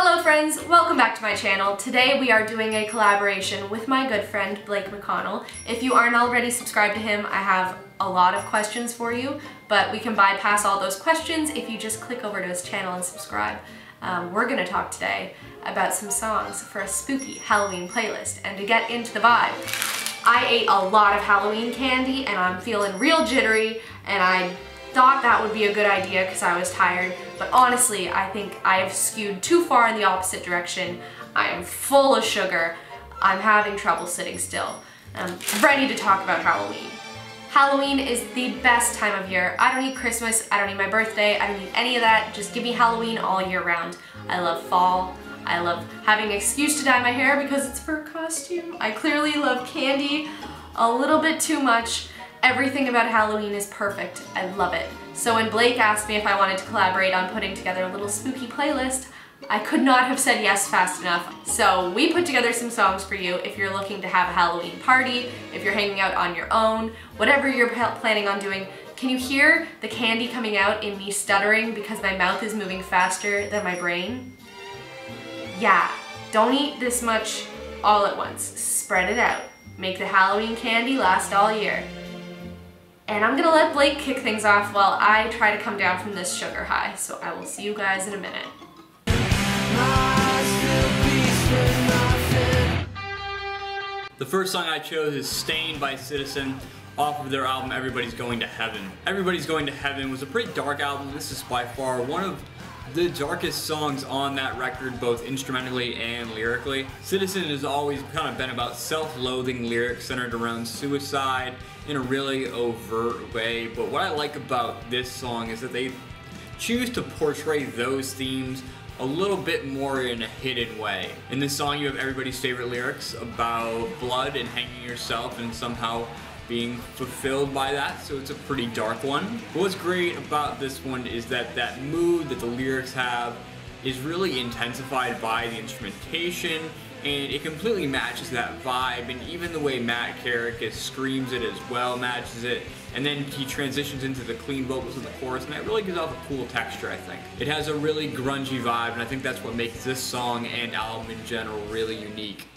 Hello friends, welcome back to my channel. Today we are doing a collaboration with my good friend Blake McConnell. If you aren't already subscribed to him, I have a lot of questions for you, but we can bypass all those questions if you just click over to his channel and subscribe. We're gonna talk today about some songs for a spooky Halloween playlist, and to get into the vibe, I ate a lot of Halloween candy and I'm feeling real jittery, and I thought that would be a good idea because I was tired, but honestly I think I have skewed too far in the opposite direction. I am full of sugar. I'm having trouble sitting still. I'm ready to talk about Halloween. Halloween is the best time of year. I don't need Christmas, I don't need my birthday, I don't need any of that. Just give me Halloween all year round. I love fall. I love having an excuse to dye my hair because it's for a costume. I clearly love candy a little bit too much. Everything about Halloween is perfect. I love it. So when Blake asked me if I wanted to collaborate on putting together a little spooky playlist, I could not have said yes fast enough. So we put together some songs for you if you're looking to have a Halloween party, if you're hanging out on your own, whatever you're planning on doing. Can you hear the candy coming out in me stuttering because my mouth is moving faster than my brain? Yeah, don't eat this much all at once. Spread it out. Make the Halloween candy last all year. And I'm gonna let Blake kick things off while I try to come down from this sugar high. So I will see you guys in a minute. The first song I chose is Stained by Citizen off of their album Everybody's Going to Heaven. Everybody's Going to Heaven was a pretty dark album. This is by far one of the darkest songs on that record, both instrumentally and lyrically. Citizen has always kind of been about self-loathing lyrics centered around suicide in a really overt way, but what I like about this song is that they choose to portray those themes a little bit more in a hidden way. In this song you have everybody's favorite lyrics about blood and hanging yourself and somehow being fulfilled by that, so it's a pretty dark one. But what's great about this one is that that mood that the lyrics have is really intensified by the instrumentation, and it completely matches that vibe, and even the way Matt Carrick screams it as well matches it, and then he transitions into the clean vocals in the chorus, and that really gives off a cool texture, I think. It has a really grungy vibe, and I think that's what makes this song and album in general really unique.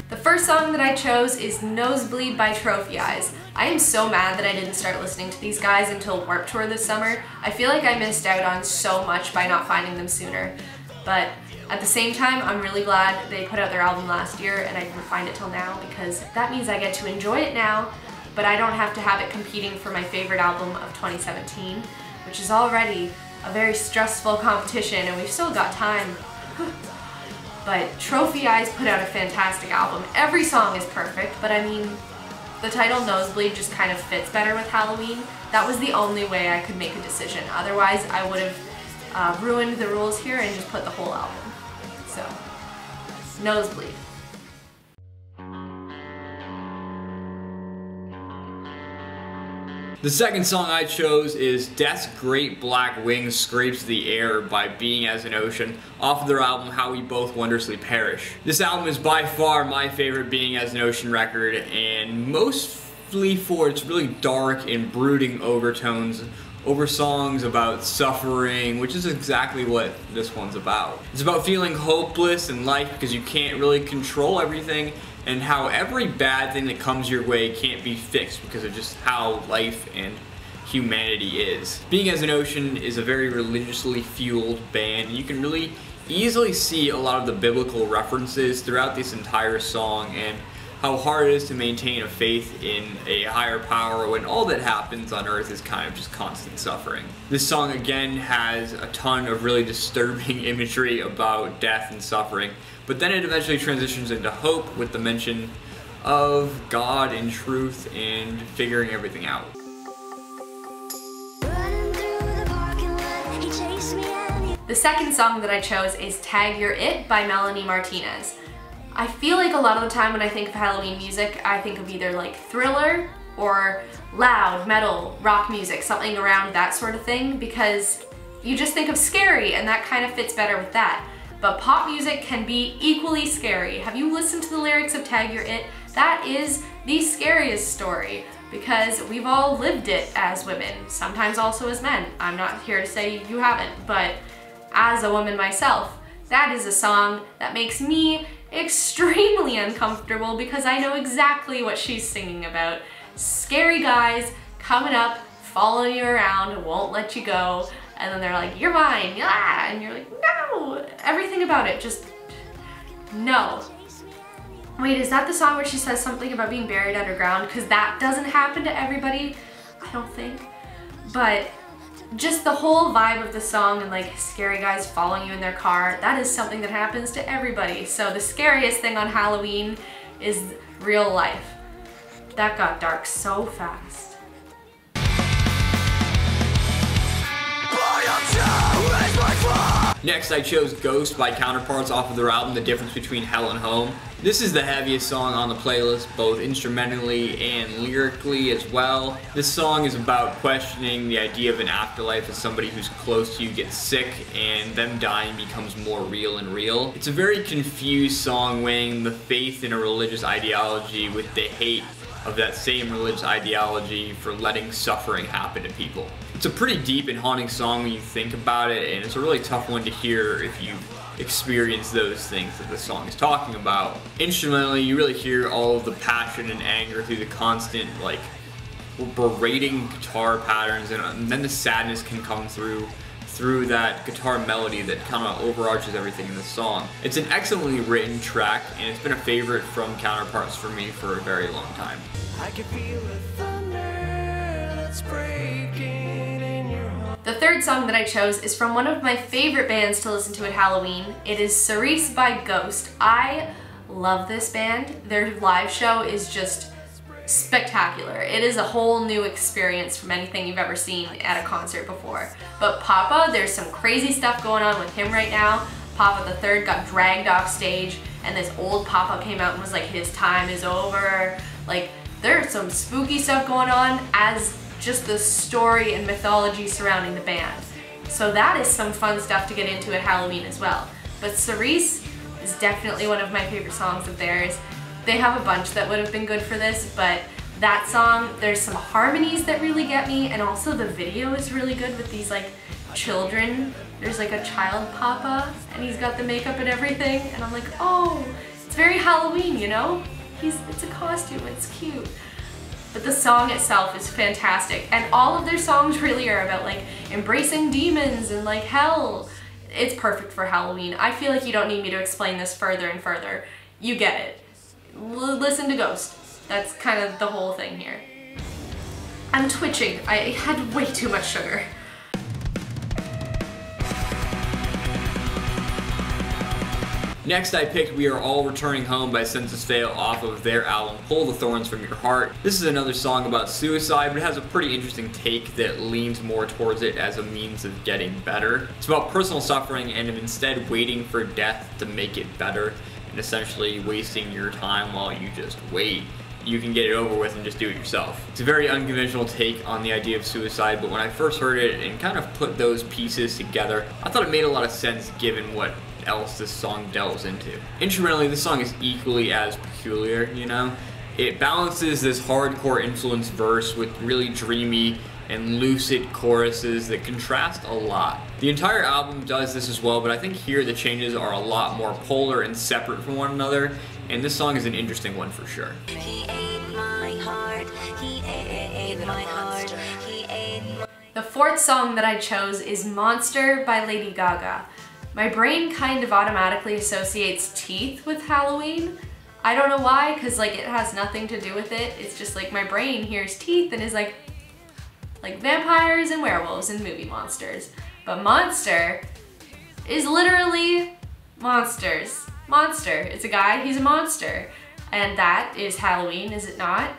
The first song that I chose is Nosebleed by Trophy Eyes. I am so mad that I didn't start listening to these guys until Warped Tour this summer. I feel like I missed out on so much by not finding them sooner. But at the same time, I'm really glad they put out their album last year and I didn't find it till now, because that means I get to enjoy it now, but I don't have to have it competing for my favorite album of 2017, which is already a very stressful competition, and we've still got time. But Trophy Eyes put out a fantastic album. Every song is perfect, but I mean, the title Nosebleed just kind of fits better with Halloween. That was the only way I could make a decision. Otherwise, I would have ruined the rules here and just put the whole album. So, Nosebleed. The second song I chose is Death's Great Black Wings Scrapes the Air by Being as an Ocean off of their album How We Both Wondrously Perish. This album is by far my favorite Being as an Ocean record, and mostly for its really dark and brooding overtones over songs about suffering, which is exactly what this one's about. It's about feeling hopeless in life because you can't really control everything, and how every bad thing that comes your way can't be fixed because of just how life and humanity is. Being as an Ocean is a very religiously fueled band, and you can really easily see a lot of the biblical references throughout this entire song, and how hard it is to maintain a faith in a higher power when all that happens on earth is kind of just constant suffering. This song again has a ton of really disturbing imagery about death and suffering, but then it eventually transitions into hope with the mention of God and truth and figuring everything out. The second song that I chose is Tag You're It by Melanie Martinez. I feel like a lot of the time when I think of Halloween music, I think of either like thriller or loud metal rock music, something around that sort of thing, because you just think of scary and that kind of fits better with that. But pop music can be equally scary. Have you listened to the lyrics of Tag You're It? That is the scariest story. because we've all lived it as women, sometimes also as men. I'm not here to say you haven't, but as a woman myself, that is a song that makes me extremely uncomfortable because I know exactly what she's singing about. Scary guys coming up, following you around, won't let you go, and then they're like, you're mine, yeah, and you're like, no. Everything about it, just no. Wait, is that the song where she says something about being buried underground? Because that doesn't happen to everybody, I don't think. But just the whole vibe of the song and like scary guys following you in their car, that is something that happens to everybody. So the scariest thing on Halloween is real life. That got dark so fast. Next, I chose Ghost by Counterparts off of their album The Difference Between Hell and Home. This is the heaviest song on the playlist, both instrumentally and lyrically as well. This song is about questioning the idea of an afterlife as somebody who's close to you gets sick and them dying becomes more real and real. It's a very confused song weighing the faith in a religious ideology with the hate of that same religious ideology for letting suffering happen to people. It's a pretty deep and haunting song when you think about it, and it's a really tough one to hear if you experience those things that the song is talking about. Instrumentally, you really hear all of the passion and anger through the constant, like, berating guitar patterns, and then the sadness can come through that guitar melody that kind of overarches everything in the song. It's an excellently written track, and it's been a favorite from Counterparts for me for a very long time. I can feel the thunder that's breaking in your heart. The third song that I chose is from one of my favorite bands to listen to at Halloween. It is Cerise by Ghost. I love this band. Their live show is just spectacular. It is a whole new experience from anything you've ever seen at a concert before. But Papa, there's some crazy stuff going on with him right now. Papa the Third got dragged off stage, and this old Papa came out and was like, his time is over. Like, there's some spooky stuff going on as just the story and mythology surrounding the band. So that is some fun stuff to get into at Halloween as well. But Cerise is definitely one of my favorite songs of theirs. They have a bunch that would have been good for this, but that song, there's some harmonies that really get me, and also the video is really good with these like children. There's like a child Papa, and he's got the makeup and everything, and I'm like, oh, it's very Halloween, you know? It's a costume, it's cute. But the song itself is fantastic, and all of their songs really are about like embracing demons and like hell. It's perfect for Halloween. I feel like you don't need me to explain this further and further. You get it. Listen to Ghost. That's kind of the whole thing here. I'm twitching. I had way too much sugar. Next, I picked We Are All Returning Home by Census Fail off of their album Pull the Thorns from Your Heart. This is another song about suicide, but it has a pretty interesting take that leans more towards it as a means of getting better. It's about personal suffering and instead waiting for death to make it better, and essentially wasting your time while you just wait. You can get it over with and just do it yourself. It's a very unconventional take on the idea of suicide, but when I first heard it and kind of put those pieces together, I thought it made a lot of sense given what else this song delves into. Instrumentally, this song is equally as peculiar, you know? It balances this hardcore influence verse with really dreamy and lucid choruses that contrast a lot. The entire album does this as well, but I think here the changes are a lot more polar and separate from one another, and this song is an interesting one for sure. He ate my heart, he ate my heart, he ate my... The fourth song that I chose is Monster by Lady Gaga. My brain kind of automatically associates teeth with Halloween. I don't know why, because like it has nothing to do with it. It's just like my brain hears teeth and is like vampires and werewolves and movie monsters. But monster is literally monsters. Monster, it's a guy, he's a monster. And that is Halloween, is it not?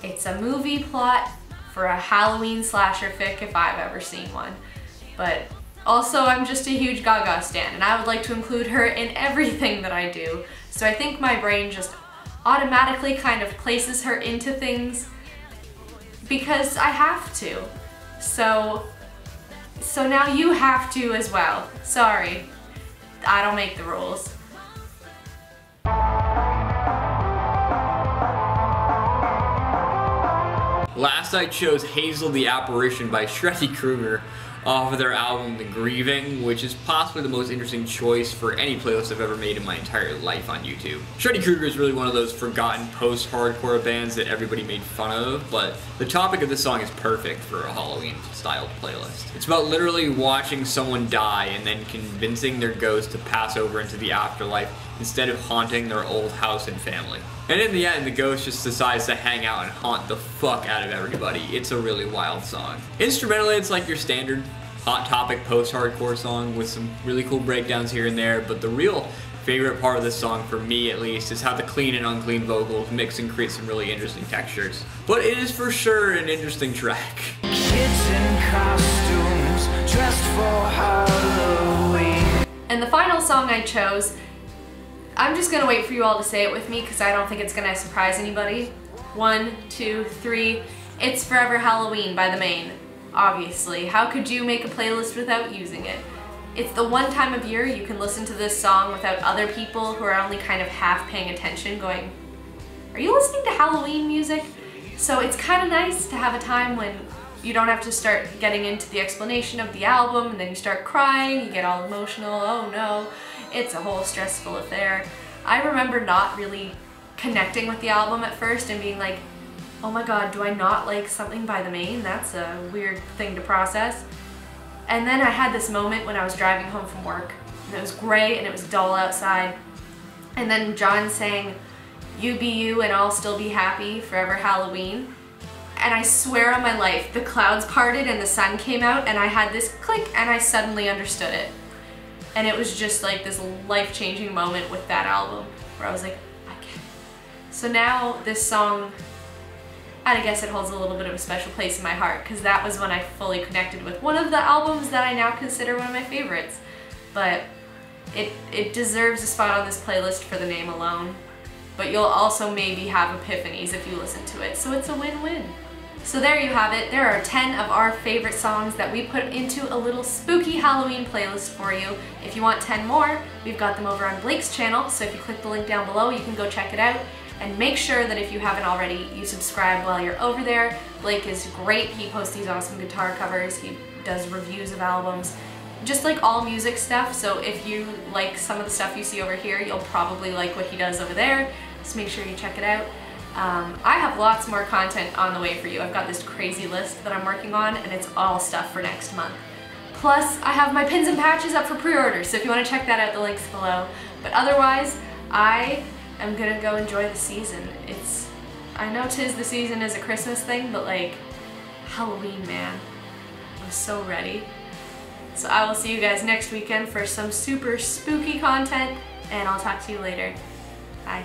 It's a movie plot for a Halloween slasher fic if I've ever seen one. But also, I'm just a huge Gaga stan, and I would like to include her in everything that I do. So I think my brain just automatically kind of places her into things because I have to. So now you have to as well. Sorry, I don't make the rules. Last I chose Hazel the Apparition by Shreddy Krueger off of their album The Grieving, which is possibly the most interesting choice for any playlist I've ever made in my entire life on YouTube. Shreddy Krueger is really one of those forgotten post-hardcore bands that everybody made fun of, but the topic of this song is perfect for a Halloween-styled playlist. It's about literally watching someone die and then convincing their ghost to pass over into the afterlife instead of haunting their old house and family. And in the end, the ghost just decides to hang out and haunt the fuck out of everybody. It's a really wild song. Instrumentally, it's like your standard Hot Topic post-hardcore song with some really cool breakdowns here and there, but the real favorite part of this song, for me at least, is how the clean and unclean vocals mix and create some really interesting textures. But it is for sure an interesting track. Kids in costumes dressed for Halloween. And the final song I chose, I'm just gonna wait for you all to say it with me because I don't think it's gonna surprise anybody. 1, 2, 3. It's Forever Halloween by The Maine. Obviously. How could you make a playlist without using it? It's the one time of year you can listen to this song without other people who are only kind of half paying attention going, are you listening to Halloween music? So it's kind of nice to have a time when you don't have to start getting into the explanation of the album and then you start crying, you get all emotional, oh no. It's a whole stressful affair. I remember not really connecting with the album at first and being like, oh my god, do I not like something by The Maine? That's a weird thing to process. And then I had this moment when I was driving home from work, and it was gray and it was dull outside. And then John sang, "You be you and I'll still be happy, Forever Halloween." And I swear on my life, the clouds parted and the sun came out and I had this click and I suddenly understood it. And it was just like this life-changing moment with that album where I was like, I get it. So now this song, I guess it holds a little bit of a special place in my heart because that was when I fully connected with one of the albums that I now consider one of my favorites. But it deserves a spot on this playlist for the name alone. But you'll also maybe have epiphanies if you listen to it, so it's a win-win. So there you have it. There are 10 of our favorite songs that we put into a little spooky Halloween playlist for you. If you want 10 more, we've got them over on Blake's channel, so if you click the link down below, you can go check it out. And make sure that if you haven't already, you subscribe while you're over there. Blake is great. He posts these awesome guitar covers. He does reviews of albums. Just like all music stuff, so if you like some of the stuff you see over here, you'll probably like what he does over there. Just make sure you check it out. I have lots more content on the way for you. I've got this crazy list that I'm working on, and it's all stuff for next month. Plus, I have my pins and patches up for pre-order, so if you want to check that out, the link's below. But otherwise, I am gonna go enjoy the season. I know 'tis the season is a Christmas thing, but like, Halloween, man. I'm so ready. So I will see you guys next weekend for some super spooky content, and I'll talk to you later. Bye.